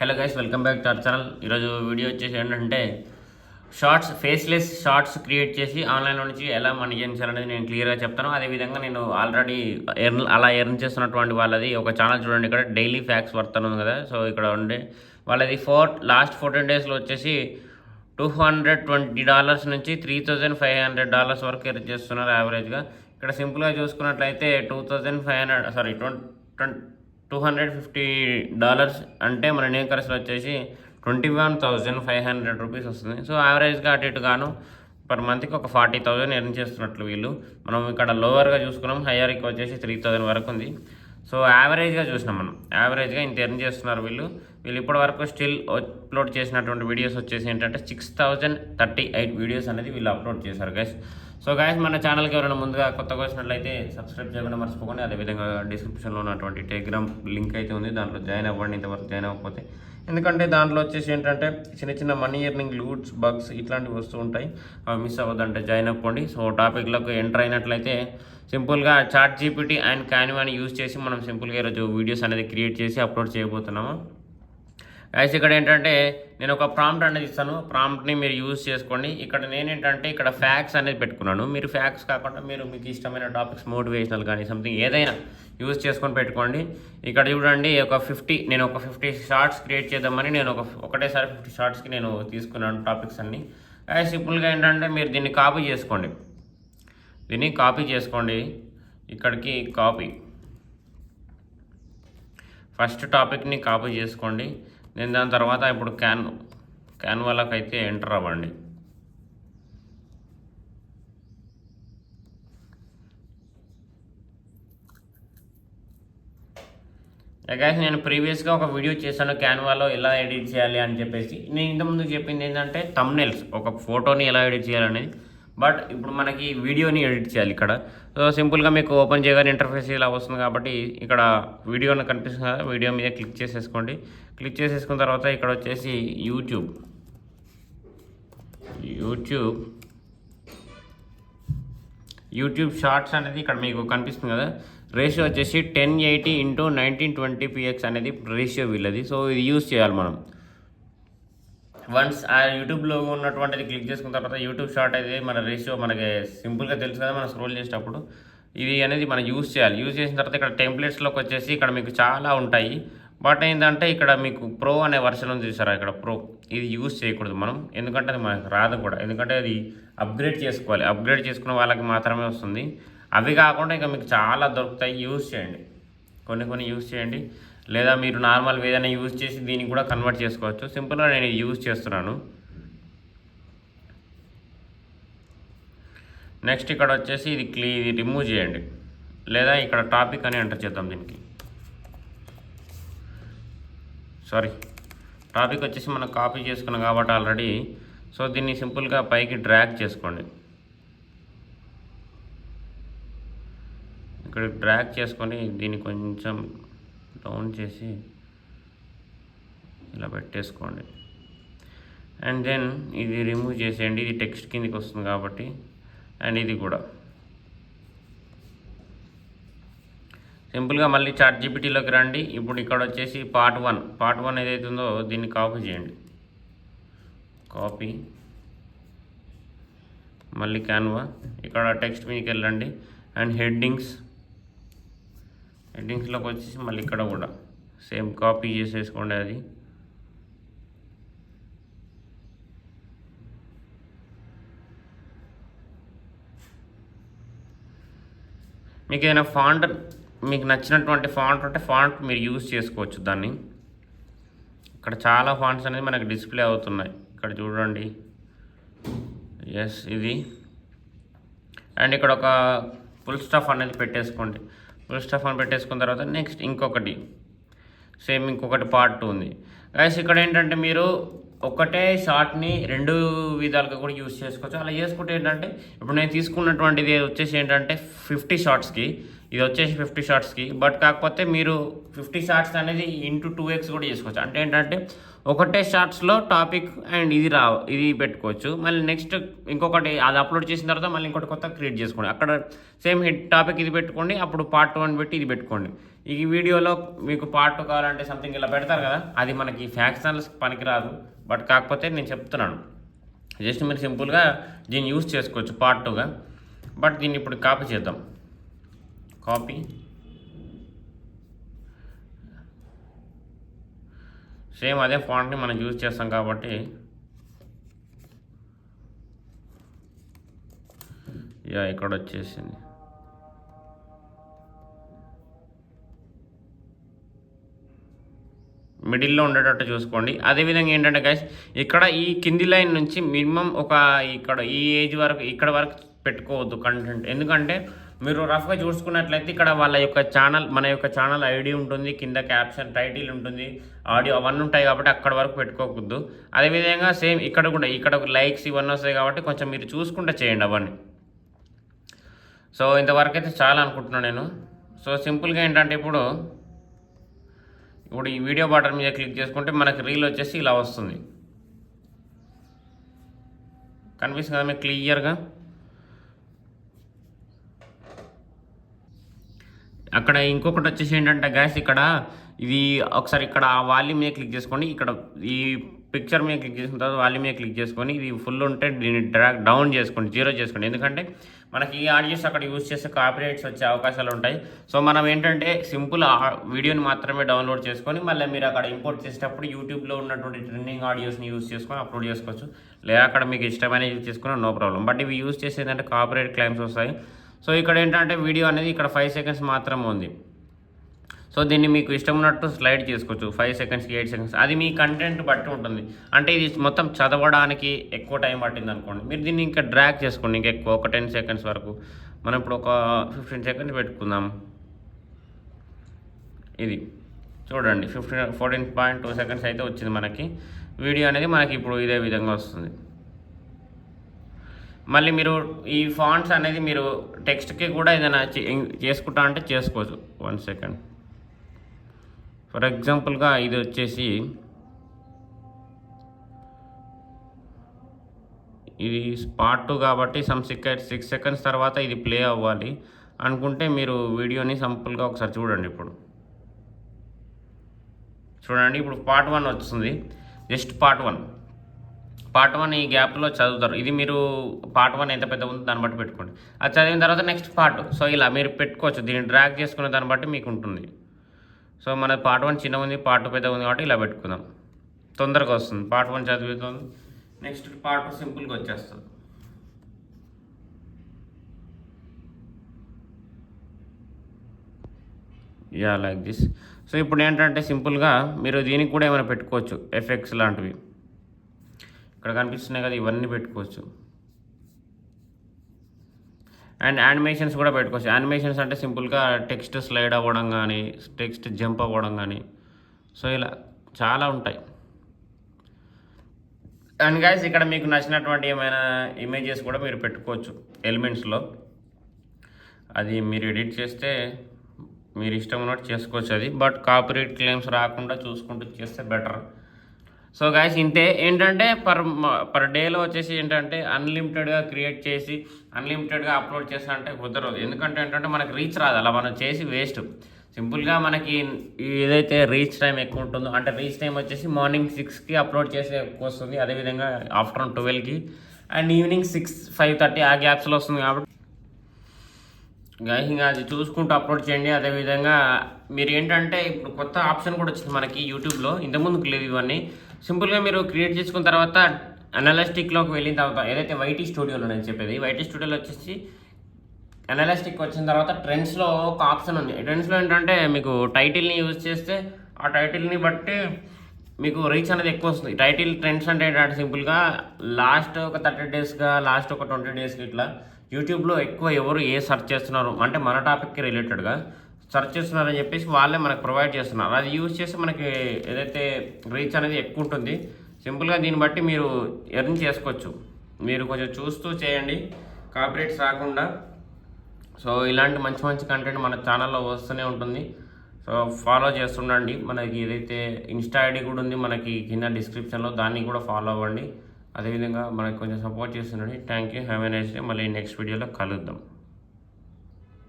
Hello guys, welcome back to our channel. ఈరోజు video వచ్చేసి ఏంటంటే షార్ట్స్, ఫేస్లెస్ షార్ట్స్ క్రియేట్ చేసి ఆన్లైన్లో నుంచి ఎలా మనీ ఎర్న్ చేయాలనేది నేను క్లియర్గా చెప్తాను. అదేవిధంగా నేను ఆల్రెడీ అలా ఎర్న్ చేస్తున్నటువంటి వాళ్ళది ఒక ఛానల్ చూడండి, ఇక్కడ డైలీ ఫ్యాక్స్ వర్త్ అని ఉంది కదా. సో ఇక్కడ ఉండే వాళ్ళది లాస్ట్ 14 డేస్లో వచ్చేసి $220 నుంచి $3,500 వరకు ఎర్న్ చేస్తున్నారు యావరేజ్గా. ఇక్కడ సింపుల్గా చూసుకున్నట్లయితే $250 అంటే మన ఇండియన్ కరెన్సీలో వచ్చేసి 21,500 రూపీస్ వస్తుంది. సో యావరేజ్గా అటు ఇటు గాను పర్ మంత్కి ఒక 40,000 ఎర్న్ చేస్తున్నట్లు వీళ్ళు. మనం ఇక్కడ లోవర్గా చూసుకున్నాం, హయ్యర్కి వచ్చేసి 3,000 వరకు ఉంది. సో యావరేజ్గా చూసినాం, మనం యావరేజ్గా ఇంత ఎర్న్ చేస్తున్నారు వీళ్ళు. ఇప్పటి వరకు స్టిల్ అప్లోడ్ చేసినటువంటి వీడియోస్ వచ్చేసి ఏంటంటే 6,038 వీడియోస్ అనేది వీళ్ళు అప్లోడ్ చేశారు గైస్. సో గైస్, మన ఛానల్కి ఎవరైనా ముందుగా కొత్తగా వచ్చినట్లయితే సబ్స్క్రైబ్ చేయకుండా మర్చిపోకండి. అదేవిధంగా డిస్క్రిప్షన్లో ఉన్నటువంటి టెలిగ్రామ్ లింక్ అయితే ఉంది, దాంట్లో జాయిన్ అవ్వండి ఇంతవరకు జాయిన్ అవ్వకపోతే. ఎందుకంటే దాంట్లో వచ్చేసి ఏంటంటే చిన్న చిన్న మనీ ఎర్నింగ్ లూట్స్, బగ్స్ ఇట్లాంటివి వస్తూ ఉంటాయి, అవి మిస్ అవ్వద్దంటే జాయిన్ అవ్వండి. సో టాపిక్లోకి ఎంటర్ అయినట్లయితే సింపుల్గా చాట్ జీపీటీ అండ్ క్యాన్వాని యూజ్ చేసి మనం సింపుల్గా ఈరోజు వీడియోస్ అనేది క్రియేట్ చేసి అప్లోడ్ చేయబోతున్నాము. గైస్, ఇక్కడ ఏంటంటే నేను ఒక ప్రాంప్ట్ అనేది ఇస్తాను, ప్రాంప్ట్ని మీరు యూజ్ చేసుకోండి. ఇక్కడ నేనేంటంటే ఇక్కడ ఫ్యాక్స్ అనేది పెట్టుకున్నాను. మీరు ఫ్యాక్స్ కాకుండా మీకు ఇష్టమైన టాపిక్స్, మోటివేషనల్ కానీ సంథింగ్ ఏదైనా యూజ్ చేసుకొని పెట్టుకోండి. ఇక్కడ చూడండి, నేను ఒక 50 షార్ట్స్ క్రియేట్ చేద్దామని నేను ఒకటేసారి 50 షార్ట్స్కి నేను తీసుకున్నాను టాపిక్స్ అన్ని. గైస్, సింపుల్గా ఏంటంటే మీరు దీన్ని కాపీ చేసుకోండి. ఇక్కడికి ఫస్ట్ టాపిక్ని కాపీ చేసుకోండి. నేను దాని తర్వాత ఇప్పుడు క్యాన్వాలోకి అయితే ఎంటర్ అవ్వండి. గైస్, నేను ప్రీవియస్గా ఒక వీడియో చేశాను క్యాన్వాలో ఎలా ఎడిట్ చేయాలి అని చెప్పేసి. నేను ఇంతకుముందు చెప్పింది ఏంటంటే థంబ్నెయిల్స్, ఒక ఫోటోని ఎలా ఎడిట్ చేయాలనేది. బట్ ఇప్పుడు మనకి వీడియోని ఎడిట్ చేయాలి ఇక్కడ. సో సింపుల్గా మీకు ఓపెన్ చేయగానే ఇంటర్ఫేస్ ఇలా వస్తుంది కాబట్టి ఇక్కడ వీడియోని కనిపిస్తుంది కదా, వీడియో మీద క్లిక్ చేసేసుకోండి. క్లిక్ చేసేసుకున్న తర్వాత ఇక్కడ వచ్చేసి యూట్యూబ్ షార్ట్స్ అనేది ఇక్కడ మీకు కనిపిస్తుంది కదా. రేషియో వచ్చేసి 1080x1920px అనేది రేషియో వీళ్ళది. సో ఇది యూజ్ చేయాలి మనం. వన్స్ ఆ యూట్యూబ్లో ఉన్నటువంటిది క్లిక్ చేసుకున్న తర్వాత యూట్యూబ్ షార్ట్ అయితే మన రేషియో మనకి సింపుల్గా తెలుసు కదా, మనం స్క్రోల్ చేసేటప్పుడు ఇది అనేది మనం యూజ్ చేయాలి. యూజ్ చేసిన తర్వాత ఇక్కడ టెంప్లెట్స్లోకి వచ్చేసి ఇక్కడ మీకు చాలా ఉంటాయి. బట్ ఏంటంటే ఇక్కడ మీకు ప్రో అనే వర్షన్ ఉంది చూసారా, ఇక్కడ ప్రో ఇది యూజ్ చేయకూడదు మనం, ఎందుకంటే అది మనకు రాదు కూడా. ఎందుకంటే అది అప్గ్రేడ్ చేసుకోవాలి, అప్గ్రేడ్ చేసుకున్న వాళ్ళకి మాత్రమే వస్తుంది. అవి కాకుండా ఇంకా మీకు చాలా దొరుకుతాయి, యూజ్ చేయండి. కొన్ని యూజ్ చేయండి, లేదా మీరు నార్మల్ ఏదైనా యూజ్ చేసి దీనికి కూడా కన్వర్ట్ చేసుకోవచ్చు. సింపుల్గా నేను యూజ్ చేస్తున్నాను. నెక్స్ట్ ఇక్కడ వచ్చేసి ఇది రిమూవ్ చేయండి, లేదా ఇక్కడ టాపిక్ అని ఎంటర్ చేద్దాం. దీనికి టాపిక్ వచ్చేసి మనం కాపీ చేసుకున్నాం కాబట్టి ఆల్రెడీ. సో దీన్ని సింపుల్గా పైకి డ్రాగ్ చేసుకోండి. ఇక్కడ డ్రాగ్ చేసుకొని దీన్ని కొంచెం డౌన్ చేసి ఇలా పెట్టేసుకోండి. అండ్ దెన్ ఇది రిమూవ్ చేసేయండి, ఇది టెక్స్ట్ కిందకి వస్తుంది కాబట్టి. అండ్ ఇది కూడా సింపుల్గా మళ్ళీ చాట్ జీపీటీలోకి రండి. ఇప్పుడు ఇక్కడ వచ్చేసి పార్ట్ వన్ ఏదైతే ఉందో దీన్ని కాపీ చేయండి. మళ్ళీ క్యాన్వా, ఇక్కడ టెక్స్ట్ మీదకి వెళ్ళండి. అండ్ హెడ్డింగ్స్లోకి వచ్చేసి మళ్ళీ ఇక్కడ కూడా సేమ్ కాపీ చేసేసుకోండి. అది మీకు ఏదైనా ఫాంట్, మీకు నచ్చినటువంటి ఫాంట్ ఉంటే ఫాంట్ మీరు యూజ్ చేసుకోవచ్చు దాన్ని. ఇక్కడ చాలా ఫాంట్స్ అనేది మనకి డిస్ప్లే అవుతున్నాయి, ఇక్కడ చూడండి. ఎస్, ఇది. అండ్ ఇక్కడ ఒక ఫుల్ స్టాప్ అనేది పెట్టేసుకోండి. ఫుల్ స్టాప్ అని పెట్టేసుకున్న తర్వాత నెక్స్ట్ ఇంకొకటి పార్ట్ 2 ఉంది. గైస్, ఇక్కడ ఏంటంటే మీరు ఒకటే షార్ట్ని 2 విధాలుగా కూడా యూజ్ చేసుకోవచ్చు. అలా చేసుకుంటే ఏంటంటే ఇప్పుడు నేను తీసుకున్నటువంటిది వచ్చేసి ఏంటంటే 50 షార్ట్స్కి, ఇది వచ్చేసి 50 షార్ట్స్కి. బట్ కాకపోతే మీరు 50 షార్ట్స్ అనేది ఇంటూ 2x కూడా చేసుకోవచ్చు. అంటే ఏంటంటే ఒకటే షార్ట్స్లో టాపిక్ అండ్ ఇది పెట్టుకోవచ్చు. మళ్ళీ నెక్స్ట్ ఇంకొకటి అది అప్లోడ్ చేసిన తర్వాత మళ్ళీ ఇంకోటి కొత్త క్రియేట్ చేసుకోండి. అక్కడ సేమ్ టాపిక్ ఇది పెట్టుకోండి, అప్పుడు పార్ట్ 1 పెట్టి ఇది పెట్టుకోండి. ఈ వీడియోలో మీకు పార్ట్ 2 కావాలంటే సంథింగ్ ఇలా పెడతారు కదా, అది మనకి ఫ్యాక్షనల్స్ పనికిరాదు. బట్ కాకపోతే నేను చెప్తున్నాను, జస్ట్ మీరు సింపుల్గా దీన్ని యూజ్ చేసుకోవచ్చు పార్ట్ 2గా. బట్ దీన్ని ఇప్పుడు కాపీ చేద్దాం. కాపీ, సేమ్ అదే ఫాంట్ని మనం యూజ్ చేస్తాం కాబట్టి ఇక్కడ వచ్చేసింది. మిడిల్లో ఉండేటట్టు చూసుకోండి. అదేవిధంగా ఏంటంటే గైస్, ఇక్కడ ఈ కింది లైన్ నుంచి మినిమం ఇక్కడ ఈ ఏజ్ వరకు ఇక్కడ వరకు పెట్టుకోవద్దు కంటెంట్. ఎందుకంటే మీరు రఫ్గా చూసుకున్నట్లయితే ఇక్కడ వాళ్ళ యొక్క ఛానల్, మన యొక్క ఛానల్ ఐడి ఉంటుంది, కింద క్యాప్షన్, టైటిల్ ఉంటుంది, ఆడియో అవన్నీ ఉంటాయి కాబట్టి అక్కడ వరకు పెట్టుకోకూడదు. అదేవిధంగా సేమ్ ఇక్కడ కూడా ఇక్కడ లైక్స్ ఇవన్నీ వస్తాయి కాబట్టి కొంచెం మీరు చూసుకుంటే చేయండి అవన్నీ. సో ఇంతవరకు అయితే చాలా అనుకుంటున్నాను నేను. సో సింపుల్గా ఏంటంటే ఇప్పుడు ఈ వీడియో బటన్ మీద క్లిక్ చేసుకుంటే మనకి రీల్ వచ్చేసి ఇలా వస్తుంది. కనిపిస్తుంది కదా మీకు క్లియర్గా. అక్కడ ఇంకొకటి వచ్చేసి ఏంటంటే గ్యాస్, ఇక్కడ ఇది ఒకసారి ఇక్కడ వాల్యూమ్ మీద క్లిక్ చేసుకోండి. ఇక్కడ ఈ పిక్చర్ మీద క్లిక్ చేసుకున్న తర్వాత వాల్యూమ్ మీద క్లిక్ చేసుకొని ఇది ఫుల్ ఉంటే దీన్ని డ్రాగ్ డౌన్ చేసుకోండి, 0 చేసుకోండి. ఎందుకంటే మనకి ఈ ఆడియోస్ అక్కడ యూజ్ చేస్తే కాపీరైట్స్ వచ్చే అవకాశాలు ఉంటాయి. సో మనం ఏంటంటే సింపుల్ వీడియోని మాత్రమే డౌన్లోడ్ చేసుకొని మళ్ళీ మీరు అక్కడ ఇంపోర్ట్ చేసేటప్పుడు యూట్యూబ్లో ఉన్నటువంటి ట్రెండింగ్ ఆడియోస్ని యూజ్ చేసుకొని అప్లోడ్ చేసుకోవచ్చు. లేదా అక్కడ మీకు ఇష్టమైన యూజ్ చేసుకున్నా నో ప్రాబ్లం. బట్ ఇవి యూజ్ చేసేదంటే కాపీరైట్ క్లైమ్స్ వస్తాయి. సో ఇక్కడ ఏంటంటే వీడియో అనేది ఇక్కడ 5 సెకండ్స్ మాత్రమే ఉంది. సో దీన్ని మీకు ఇష్టం ఉన్నట్టు స్లైడ్ చేసుకోవచ్చు, 5 సెకండ్స్కి 8 సెకండ్స్, అది మీ కంటెంట్ బట్టి ఉంటుంది. అంటే ఇది మొత్తం చదవడానికి ఎక్కువ టైం పట్టింది అనుకోండి, మీరు దీన్ని ఇంకా డ్రాగ్ చేసుకోండి ఇంకా ఎక్కువ, ఒక 10 సెకండ్స్ వరకు. మనం ఇప్పుడు ఒక 15 సెకండ్స్ పెట్టుకుందాం. ఇది చూడండి 14.2 సెకండ్స్ అయితే వచ్చింది మనకి వీడియో అనేది. మనకి ఇప్పుడు ఇదే విధంగా వస్తుంది. మళ్ళీ మీరు ఈ ఫాంట్స్ అనేది మీరు టెక్స్ట్కి కూడా ఏదైనా చేసుకుంటా అంటే చేసుకోవచ్చు. 1 సెకండ్. ఫర్ ఎగ్జాంపుల్గా ఇది వచ్చేసి ఇది పార్ట్ 2 కాబట్టి 6 సెకండ్స్ తర్వాత ఇది ప్లే అవ్వాలి అనుకుంటే మీరు వీడియోని సింపుల్గా ఒకసారి చూడండి. ఇప్పుడు చూడండి, ఇప్పుడు పార్ట్ 1 వస్తుంది. జస్ట్ పార్ట్ 1 ఈ గ్యాప్లో చదువుతారు. ఇది మీరు పార్ట్ 1 ఎంత పెద్ద ఉందో దాన్ని బట్టి పెట్టుకోండి. అది చదివిన తర్వాత నెక్స్ట్ పార్ట్. సో ఇలా మీరు పెట్టుకోవచ్చు, దీన్ని డ్రాగ్ చేసుకునే దాన్ని బట్టి మీకు ఉంటుంది. సో మన పార్ట్ 1 చిన్న ఉంది, పార్ట్ 2 పెద్ద ఉంది కాబట్టి ఇలా పెట్టుకుందాం, తొందరగా వస్తుంది. పార్ట్ 1 చదువుతుంది, నెక్స్ట్ పార్ట్ 2 సింపుల్గా వచ్చేస్తుంది. Like this. సో ఇప్పుడు ఏంటంటే సింపుల్గా మీరు దీనికి కూడా ఏమైనా పెట్టుకోవచ్చు, ఎఫెక్ట్స్ లాంటివి ఇక్కడ కనిపిస్తున్నాయి కదా, ఇవన్నీ పెట్టుకోవచ్చు. అండ్ యానిమేషన్స్ కూడా పెట్టుకోవచ్చు. యానిమేషన్స్ అంటే సింపుల్గా టెక్స్ట్ స్లైడ్ అవ్వడం కానీ, టెక్స్ట్ జంప్ అవ్వడం కానీ, సో ఇలా చాలా ఉంటాయి. అండ్ గైస్ ఇక్కడ మీకు నచ్చినటువంటి ఏమైనా ఇమేజెస్ కూడా మీరు పెట్టుకోవచ్చు ఎలిమెంట్స్లో. అది మీరు ఎడిట్ చేస్తే మీరు ఇష్టం ఉన్నట్టు చేసుకోవచ్చు అది. బట్ కాపీరైట్ క్లెయిమ్స్ రాకుండా చూసుకుంటూ చేస్తే బెటర్. సో గైస్ ఇంతే. ఏంటంటే పర్ డేలో వచ్చేసి ఏంటంటే అన్లిమిటెడ్గా క్రియేట్ చేసి అన్లిమిటెడ్గా అప్లోడ్ చేస్తా అంటే కుదరదు. ఎందుకంటే ఏంటంటే మనకి రీచ్ రాదు, అలా మనం చేసి వేస్ట్. సింపుల్గా మనకి ఏదైతే రీచ్ టైం ఎక్కువ ఉంటుందో, అంటే రీచ్ టైం వచ్చేసి మార్నింగ్ 6కి అప్లోడ్ చేసే ఎక్కువ వస్తుంది, అదేవిధంగా ఆఫ్టర్నూన్ 12కి, అండ్ ఈవినింగ్ 6, 5:30 ఆ గ్యాప్స్లో వస్తుంది. కాబట్టి గైస్ ఇంకా అది చూసుకుంటూ అప్లోడ్ చేయండి. అదేవిధంగా మీరు ఏంటంటే ఇప్పుడు కొత్త ఆప్షన్ కూడా వచ్చింది మనకి యూట్యూబ్లో, ఇంతకుముందుకు లేదు ఇవన్నీ. సింపుల్గా మీరు క్రియేట్ చేసుకున్న తర్వాత అనలిస్టిక్లోకి వెళ్ళిన తర్వాత, ఏదైతే వైటీ స్టూడియోలో నేను చెప్పేది, వైటీ స్టూడియోలో వచ్చేసి అనలిస్టిక్ వచ్చిన తర్వాత ట్రెండ్స్లో ఒక ఆప్షన్ ఉంది. ట్రెండ్స్లో ఏంటంటే మీకు టైటిల్ని యూజ్ చేస్తే ఆ టైటిల్ని బట్టి మీకు రీచ్ అనేది ఎక్కువ వస్తుంది. టైటిల్ ట్రెండ్స్ అంటే ఏంటంటే సింపుల్గా లాస్ట్ ఒక 30 డేస్గా, లాస్ట్ ఒక 20 డేస్కి ఇట్లా యూట్యూబ్లో ఎక్కువ ఎవరు ఏ సెర్చ్ చేస్తున్నారు అంటే మన టాపిక్కి రిలేటెడ్గా సెర్చ్ చేస్తున్నారని చెప్పేసి వాళ్ళే మనకు ప్రొవైడ్ చేస్తున్నారు. అది యూజ్ చేసి మనకి ఏదైతే రీచ్ అనేది ఎక్కువ ఉంటుంది. సింపుల్గా దీన్ని బట్టి మీరు ఎర్న్ చేసుకోవచ్చు. మీరు కొంచెం చూస్తూ చేయండి, కాపీరైట్స్ రాకుండా. సో ఇలాంటి మంచి మంచి కంటెంట్ మన ఛానల్లో వస్తూనే ఉంటుంది. సో ఫాలో చేస్తుండండి. మనకి ఏదైతే ఇన్స్టా ఐడి కూడా ఉంది మనకి కింద డిస్క్రిప్షన్లో, దాన్ని కూడా ఫాలో అవ్వండి. అదేవిధంగా మనకి కొంచెం సపోర్ట్ చేస్తుండండి. Thank you, have a nice day. మళ్ళీ నెక్స్ట్ వీడియోలో కలుద్దాం.